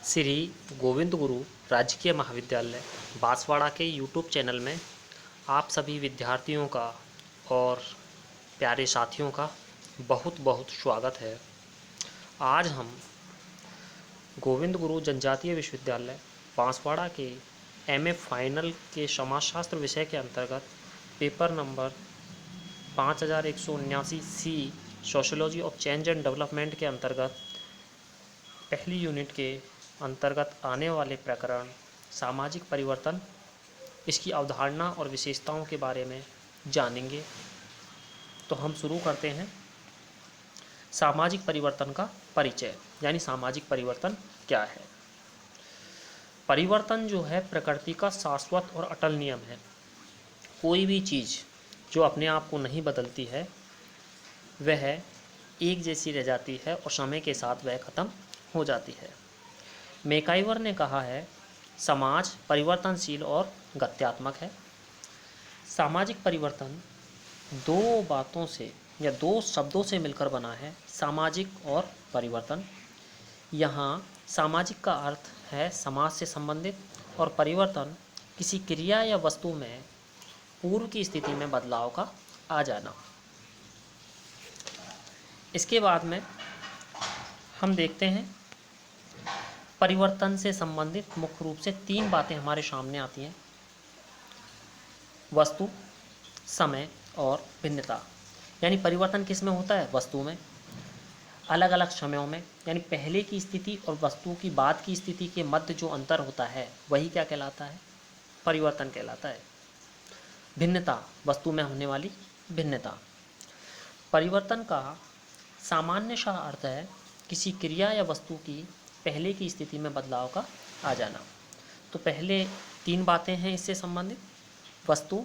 श्री गोविंद गुरु राजकीय महाविद्यालय बांसवाड़ा के यूट्यूब चैनल में आप सभी विद्यार्थियों का और प्यारे साथियों का बहुत बहुत स्वागत है। आज हम गोविंद गुरु जनजातीय विश्वविद्यालय बांसवाड़ा के एमए फाइनल के समाजशास्त्र विषय के अंतर्गत paper number 5179 C sociology of change and development के अंतर्गत पहली यूनिट के अंतर्गत आने वाले प्रकरण सामाजिक परिवर्तन, इसकी अवधारणा और विशेषताओं के बारे में जानेंगे। तो हम शुरू करते हैं। सामाजिक परिवर्तन का परिचय, यानी सामाजिक परिवर्तन क्या है। परिवर्तन जो है प्रकृति का शाश्वत और अटल नियम है। कोई भी चीज़ जो अपने आप को नहीं बदलती है वह एक जैसी रह जाती है और समय के साथ वह खत्म हो जाती है। मैकाइवर ने कहा है, समाज परिवर्तनशील और गत्यात्मक है। सामाजिक परिवर्तन दो बातों से या दो शब्दों से मिलकर बना है, सामाजिक और परिवर्तन। यहाँ सामाजिक का अर्थ है समाज से संबंधित और परिवर्तन किसी क्रिया या वस्तु में पूर्व की स्थिति में बदलाव का आ जाना। इसके बाद में हम देखते हैं परिवर्तन से संबंधित मुख्य रूप से तीन बातें हमारे सामने आती हैं: वस्तु, समय और भिन्नता। यानी परिवर्तन किस में होता है? वस्तु में। अलग अलग समयों में, यानी पहले की स्थिति और वस्तु की बाद की स्थिति के मध्य जो अंतर होता है वही क्या कहलाता है? परिवर्तन कहलाता है। भिन्नता, वस्तु में होने वाली भिन्नता। परिवर्तन का सामान्य सा अर्थ है किसी क्रिया या वस्तु की पहले की स्थिति में बदलाव का आ जाना। तो पहले तीन बातें हैं इससे संबंधित: वस्तु,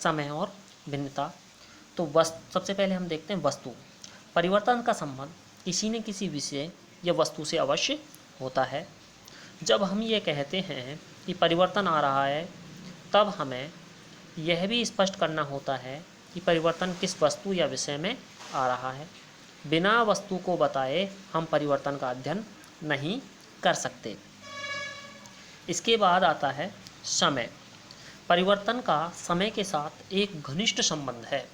समय और भिन्नता। तो सबसे पहले हम देखते हैं वस्तु। परिवर्तन का संबंध किसी न किसी विषय या वस्तु से अवश्य होता है। जब हम ये कहते हैं कि परिवर्तन आ रहा है, तब हमें यह भी स्पष्ट करना होता है कि परिवर्तन किस वस्तु या विषय में आ रहा है। बिना वस्तु को बताए हम परिवर्तन का अध्ययन नहीं कर सकते। इसके बाद आता है समय। परिवर्तन का समय के साथ एक घनिष्ठ संबंध है,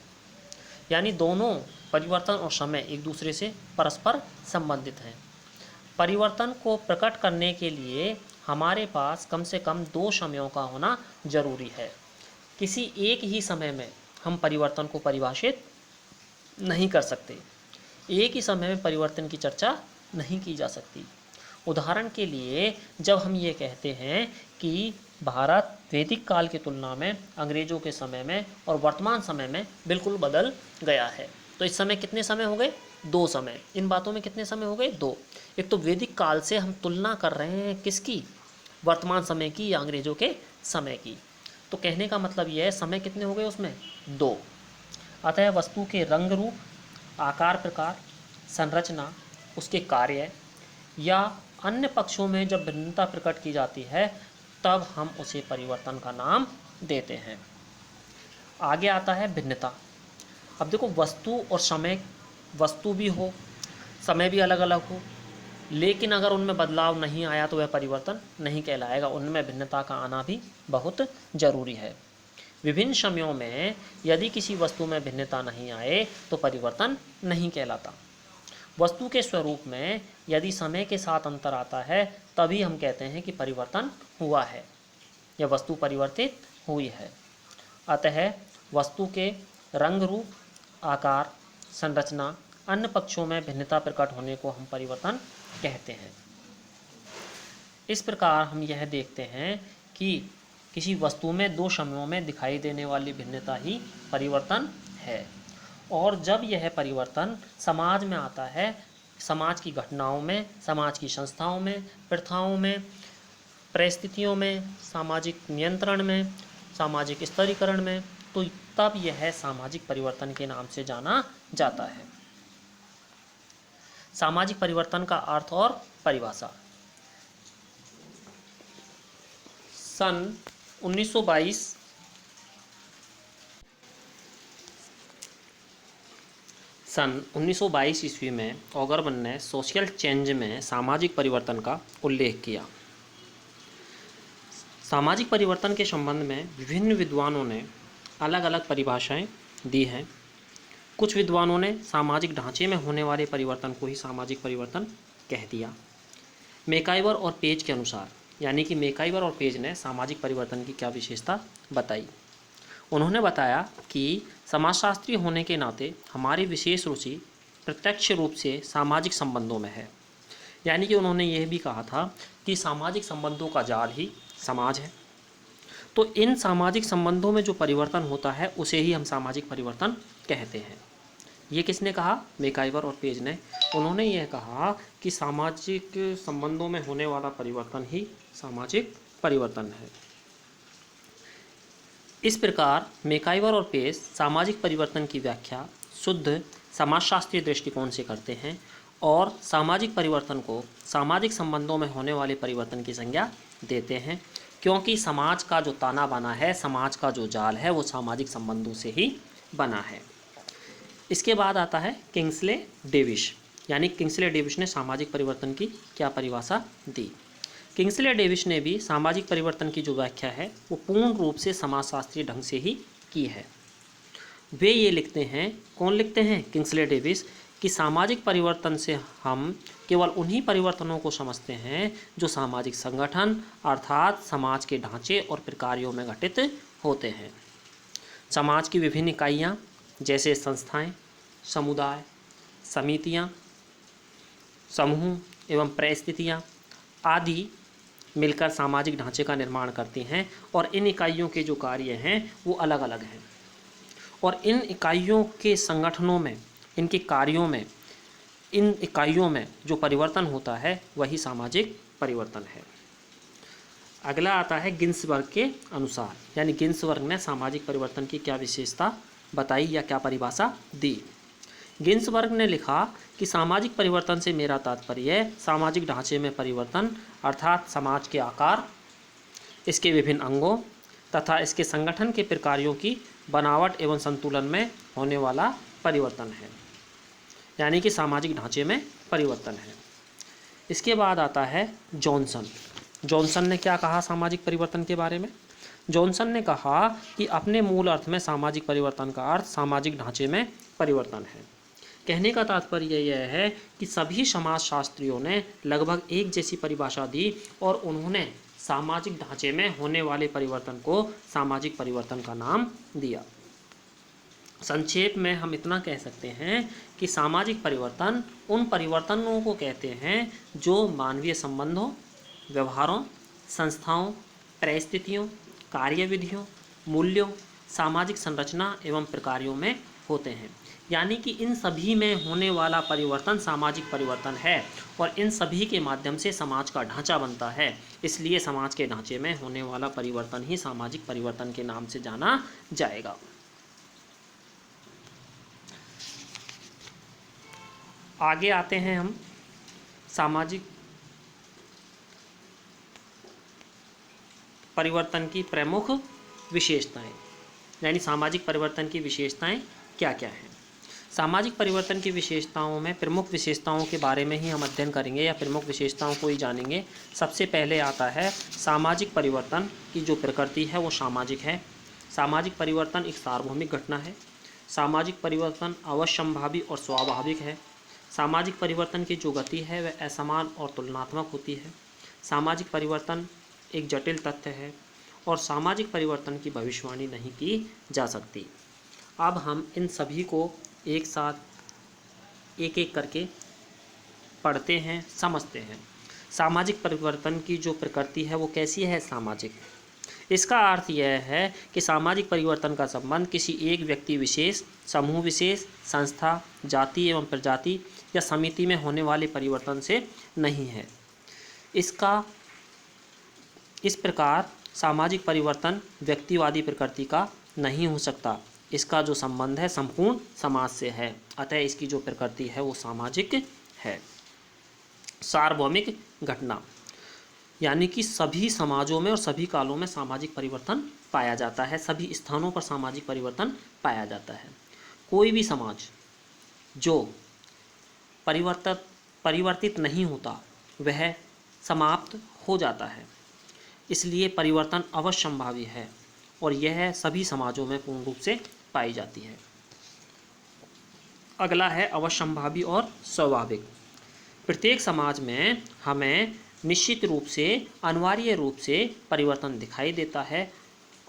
यानी दोनों परिवर्तन और समय एक दूसरे से परस्पर संबंधित हैं। परिवर्तन को प्रकट करने के लिए हमारे पास कम से कम दो समयों का होना जरूरी है। किसी एक ही समय में हम परिवर्तन को परिभाषित नहीं कर सकते। एक ही समय में परिवर्तन की चर्चा नहीं की जा सकती। उदाहरण के लिए जब हम ये कहते हैं कि भारत वैदिक काल की तुलना में अंग्रेजों के समय में और वर्तमान समय में बिल्कुल बदल गया है, तो इस समय कितने समय हो गए? दो समय। इन बातों में कितने समय हो गए? दो। एक तो वैदिक काल से हम तुलना कर रहे हैं किसकी? वर्तमान समय की या अंग्रेजों के समय की। तो कहने का मतलब यह है समय कितने हो गए उसमें? दो। अतः वस्तु के रंग रूप, आकार प्रकार, संरचना, उसके कार्य या अन्य पक्षों में जब भिन्नता प्रकट की जाती है तब हम उसे परिवर्तन का नाम देते हैं। आगे आता है भिन्नता। अब देखो, वस्तु और समय, वस्तु भी हो, समय भी अलग अलग हो, लेकिन अगर उनमें बदलाव नहीं आया तो वह परिवर्तन नहीं कहलाएगा। उनमें भिन्नता का आना भी बहुत जरूरी है। विभिन्न समयों में यदि किसी वस्तु में भिन्नता नहीं आए तो परिवर्तन नहीं कहलाता। वस्तु के स्वरूप में यदि समय के साथ अंतर आता है तभी हम कहते हैं कि परिवर्तन हुआ है या वस्तु परिवर्तित हुई है। अतः वस्तु के रंग रूप, आकार, संरचना, अन्य पक्षों में भिन्नता प्रकट होने को हम परिवर्तन कहते हैं। इस प्रकार हम यह देखते हैं कि किसी वस्तु में दो समयों में दिखाई देने वाली भिन्नता ही परिवर्तन है। और जब यह परिवर्तन समाज में आता है, समाज की घटनाओं में, समाज की संस्थाओं में, प्रथाओं में, परिस्थितियों में, सामाजिक नियंत्रण में, सामाजिक स्तरीकरण में, तो तब यह सामाजिक परिवर्तन के नाम से जाना जाता है। सामाजिक परिवर्तन का अर्थ और परिभाषा। सन 1922 सन 1922 ईस्वी में ऑगरबन ने सोशल चेंज में सामाजिक परिवर्तन का उल्लेख किया। सामाजिक परिवर्तन के संबंध में विभिन्न विद्वानों ने अलग अलग परिभाषाएं दी हैं। कुछ विद्वानों ने सामाजिक ढांचे में होने वाले परिवर्तन को ही सामाजिक परिवर्तन कह दिया। मैकाइवर और पेज के अनुसार, यानी कि मैकाइवर और पेज ने सामाजिक परिवर्तन की क्या विशेषता बताई। उन्होंने बताया कि समाजशास्त्री होने के नाते हमारी विशेष रुचि प्रत्यक्ष रूप से सामाजिक संबंधों में है। यानी कि उन्होंने यह भी कहा था कि सामाजिक संबंधों का जाल ही समाज है। तो इन सामाजिक संबंधों में जो परिवर्तन होता है उसे ही हम सामाजिक परिवर्तन कहते हैं। ये किसने कहा? मैकाइवर और पेज ने। उन्होंने यह कहा कि सामाजिक संबंधों में होने वाला परिवर्तन ही सामाजिक परिवर्तन है। इस प्रकार मैकाइवर और पेज सामाजिक परिवर्तन की व्याख्या शुद्ध समाजशास्त्रीय दृष्टिकोण से करते हैं और सामाजिक परिवर्तन को सामाजिक संबंधों में होने वाले परिवर्तन की संज्ञा देते हैं, क्योंकि समाज का जो ताना बाना है, समाज का जो जाल है, वो सामाजिक संबंधों से ही बना है। इसके बाद आता है किंग्सले डेविस। यानी किंग्सले डेविस ने सामाजिक परिवर्तन की क्या परिभाषा दी। किंग्सले डेविस ने भी सामाजिक परिवर्तन की जो व्याख्या है वो पूर्ण रूप से समाजशास्त्रीय ढंग से ही की है। वे ये लिखते हैं, कौन लिखते हैं? किंग्सले डेविस, कि सामाजिक परिवर्तन से हम केवल उन्हीं परिवर्तनों को समझते हैं जो सामाजिक संगठन अर्थात समाज के ढांचे और प्रकारों में घटित होते हैं। समाज की विभिन्न इकाइयाँ जैसे संस्थाएं, समुदाय, समितियाँ, समूह एवं परिस्थितियाँ आदि मिलकर सामाजिक ढांचे का निर्माण करती हैं और इन इकाइयों के जो कार्य हैं वो अलग अलग हैं और इन इकाइयों के संगठनों में, इनके कार्यों में, इन इकाइयों में जो परिवर्तन होता है वही सामाजिक परिवर्तन है। अगला आता है गिन्सबर्ग के अनुसार। यानी गिन्सबर्ग ने सामाजिक परिवर्तन की क्या विशेषता बताई या क्या परिभाषा दी। गिन्सबर्ग ने लिखा कि सामाजिक परिवर्तन से मेरा तात्पर्य सामाजिक ढांचे में परिवर्तन अर्थात समाज के आकार, इसके विभिन्न अंगों तथा इसके संगठन के प्रकारों की बनावट एवं संतुलन में होने वाला परिवर्तन है। यानी कि सामाजिक ढांचे में परिवर्तन है। इसके बाद आता है जॉनसन। जॉनसन ने क्या कहा सामाजिक परिवर्तन के बारे में? जॉनसन ने कहा कि अपने मूल अर्थ में सामाजिक परिवर्तन का अर्थ सामाजिक ढांचे में परिवर्तन है। कहने का तात्पर्य यह है कि सभी समाजशास्त्रियों ने लगभग एक जैसी परिभाषा दी और उन्होंने सामाजिक ढांचे में होने वाले परिवर्तन को सामाजिक परिवर्तन का नाम दिया। संक्षेप में हम इतना कह सकते हैं कि सामाजिक परिवर्तन उन परिवर्तनों को कहते हैं जो मानवीय संबंधों, व्यवहारों, संस्थाओं, परिस्थितियों, कार्यविधियों, मूल्यों, सामाजिक संरचना एवं प्रकारों में होते हैं। यानी कि इन सभी में होने वाला परिवर्तन सामाजिक परिवर्तन है और इन सभी के माध्यम से समाज का ढांचा बनता है। इसलिए समाज के ढांचे में होने वाला परिवर्तन ही सामाजिक परिवर्तन के नाम से जाना जाएगा। आगे आते हैं हम सामाजिक परिवर्तन की प्रमुख विशेषताएं। यानी सामाजिक परिवर्तन की विशेषताएं क्या क्या हैं। सामाजिक परिवर्तन की विशेषताओं में प्रमुख विशेषताओं के बारे में ही हम अध्ययन करेंगे या प्रमुख विशेषताओं को ही जानेंगे। सबसे पहले आता है सामाजिक परिवर्तन की जो प्रकृति है वो सामाजिक है। सामाजिक परिवर्तन एक सार्वभौमिक घटना है। सामाजिक परिवर्तन अवश्यंभावी और स्वाभाविक है। सामाजिक परिवर्तन की जो गति है वह असमान और तुलनात्मक होती है। सामाजिक परिवर्तन एक जटिल तथ्य है और सामाजिक परिवर्तन की भविष्यवाणी नहीं की जा सकती। अब हम इन सभी को एक साथ एक एक करके पढ़ते हैं, समझते हैं। सामाजिक परिवर्तन की जो प्रकृति है वो कैसी है? सामाजिक। इसका अर्थ यह है कि सामाजिक परिवर्तन का संबंध किसी एक व्यक्ति विशेष, समूह विशेष, संस्था, जाति एवं प्रजाति या समिति में होने वाले परिवर्तन से नहीं है। इस प्रकार सामाजिक परिवर्तन व्यक्तिवादी प्रकृति का नहीं हो सकता। इसका जो संबंध है संपूर्ण समाज से है, अतः इसकी जो प्रकृति है वो सामाजिक है। सार्वभौमिक घटना, यानी कि सभी समाजों में और सभी कालों में सामाजिक परिवर्तन पाया जाता है, सभी स्थानों पर सामाजिक परिवर्तन पाया जाता है। कोई भी समाज जो परिवर्तित नहीं होता वह समाप्त हो जाता है। इसलिए परिवर्तन अवश्यंभावी है और यह सभी समाजों में पूर्ण रूप से पाई जाती है। अगला है अवश्यंभावी और स्वाभाविक। प्रत्येक समाज में हमें निश्चित रूप से अनिवार्य रूप से परिवर्तन दिखाई देता है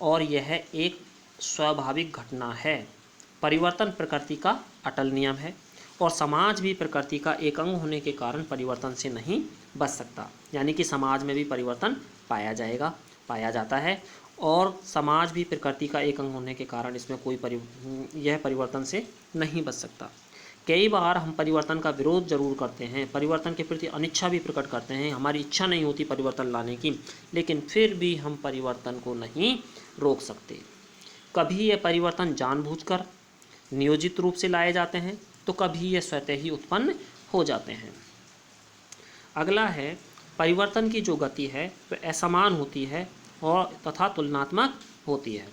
और यह एक स्वाभाविक घटना है। परिवर्तन प्रकृति का अटल नियम है और समाज भी प्रकृति का एक अंग होने के कारण परिवर्तन से नहीं बच सकता। यानी कि समाज में भी परिवर्तन पाया जाता है और समाज भी प्रकृति का एक अंग होने के कारण इसमें यह परिवर्तन से नहीं बच सकता। कई बार हम परिवर्तन का विरोध जरूर करते हैं, परिवर्तन के प्रति अनिच्छा भी प्रकट करते हैं, हमारी इच्छा नहीं होती परिवर्तन लाने की, लेकिन फिर भी हम परिवर्तन को नहीं रोक सकते। कभी यह परिवर्तन जानबूझकर नियोजित रूप से लाए जाते हैं तो कभी यह स्वतः ही उत्पन्न हो जाते हैं। अगला है परिवर्तन की जो गति है वह असमान होती है और तथा तुलनात्मक होती है।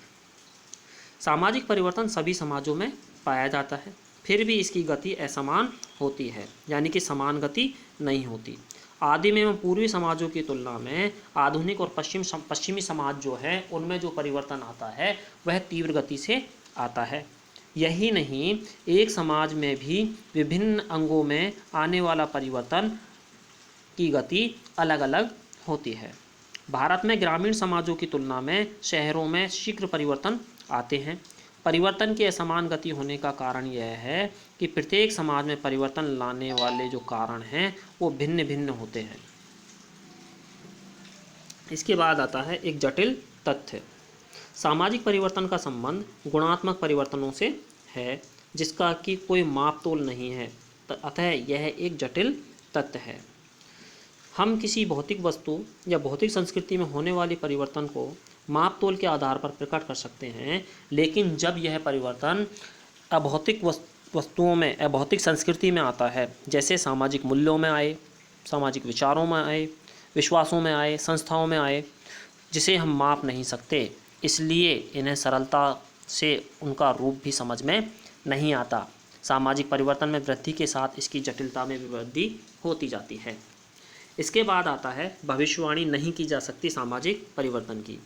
सामाजिक परिवर्तन सभी समाजों में पाया जाता है, फिर भी इसकी गति असमान होती है, यानी कि समान गति नहीं होती। आदिम एवं पूर्वी समाजों की तुलना में आधुनिक और पश्चिमी समाज जो है उनमें जो परिवर्तन आता है वह तीव्र गति से आता है। यही नहीं, एक समाज में भी विभिन्न अंगों में आने वाला परिवर्तन की गति अलग अलग होती है। भारत में ग्रामीण समाजों की तुलना में शहरों में शीघ्र परिवर्तन आते हैं। परिवर्तन की असमान गति होने का कारण यह है कि प्रत्येक समाज में परिवर्तन लाने वाले जो कारण हैं वो भिन्न भिन्न होते हैं। इसके बाद आता है एक जटिल तथ्य। सामाजिक परिवर्तन का संबंध गुणात्मक परिवर्तनों से है जिसका कि कोई मापतोल नहीं है, अतः यह एक जटिल तथ्य है। हम किसी भौतिक वस्तु या भौतिक संस्कृति में होने वाली परिवर्तन को मापतोल के आधार पर प्रकट कर सकते हैं, लेकिन जब यह परिवर्तन अभौतिक वस्तुओं में, अभौतिक संस्कृति में आता है, जैसे सामाजिक मूल्यों में आए, सामाजिक विचारों में आए, विश्वासों में आए, संस्थाओं में आए, जिसे हम माप नहीं सकते, इसलिए इन्हें सरलता से उनका रूप भी समझ में नहीं आता। सामाजिक परिवर्तन में वृद्धि के साथ इसकी जटिलता में भी वृद्धि होती जाती है। इसके बाद आता है भविष्यवाणी नहीं की जा सकती सामाजिक परिवर्तन की।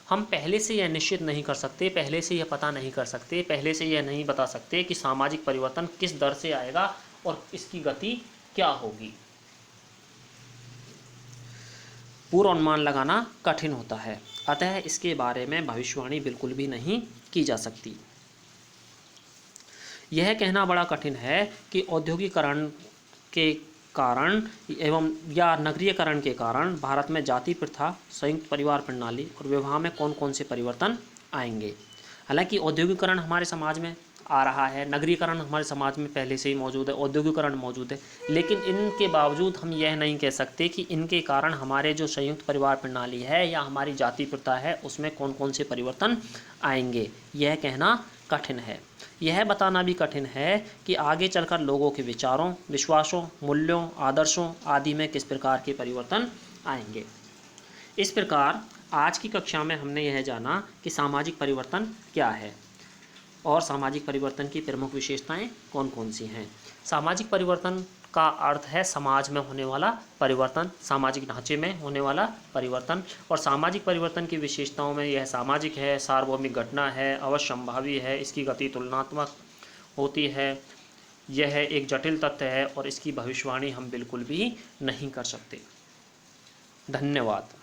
हम पहले से यह निश्चित नहीं कर सकते, पहले से यह पता नहीं कर सकते, पहले से यह नहीं बता सकते कि सामाजिक परिवर्तन किस दर से आएगा और इसकी गति क्या होगी। पूर्वानुमान लगाना कठिन होता है, अतः इसके बारे में भविष्यवाणी बिल्कुल भी नहीं की जा सकती। यह कहना बड़ा कठिन है कि औद्योगिकरण के कारण एवं या नगरीयकरण के कारण भारत में जाति प्रथा, संयुक्त परिवार प्रणाली और विवाह में कौन कौन से परिवर्तन आएंगे। हालांकि औद्योगिकरण हमारे समाज में आ रहा है, नगरीकरण हमारे समाज में पहले से ही मौजूद है, औद्योगिकरण मौजूद है, लेकिन इनके बावजूद हम यह नहीं कह सकते कि इनके कारण हमारे जो संयुक्त परिवार प्रणाली है या हमारी जाति प्रथा है उसमें कौन कौन से परिवर्तन आएंगे। यह कहना कठिन है। यह बताना भी कठिन है कि आगे चलकर लोगों के विचारों, विश्वासों, मूल्यों, आदर्शों आदि में किस प्रकार के परिवर्तन आएंगे। इस प्रकार आज की कक्षा में हमने यह जाना कि सामाजिक परिवर्तन क्या है और सामाजिक परिवर्तन की प्रमुख विशेषताएं कौन कौन सी हैं। सामाजिक परिवर्तन का अर्थ है समाज में होने वाला परिवर्तन, सामाजिक ढांचे में होने वाला परिवर्तन, और सामाजिक परिवर्तन की विशेषताओं में यह सामाजिक है, सार्वभौमिक घटना है, अवश्यंभावी है, इसकी गति तुलनात्मक होती है, यह एक जटिल तथ्य है और इसकी भविष्यवाणी हम बिल्कुल भी नहीं कर सकते। धन्यवाद।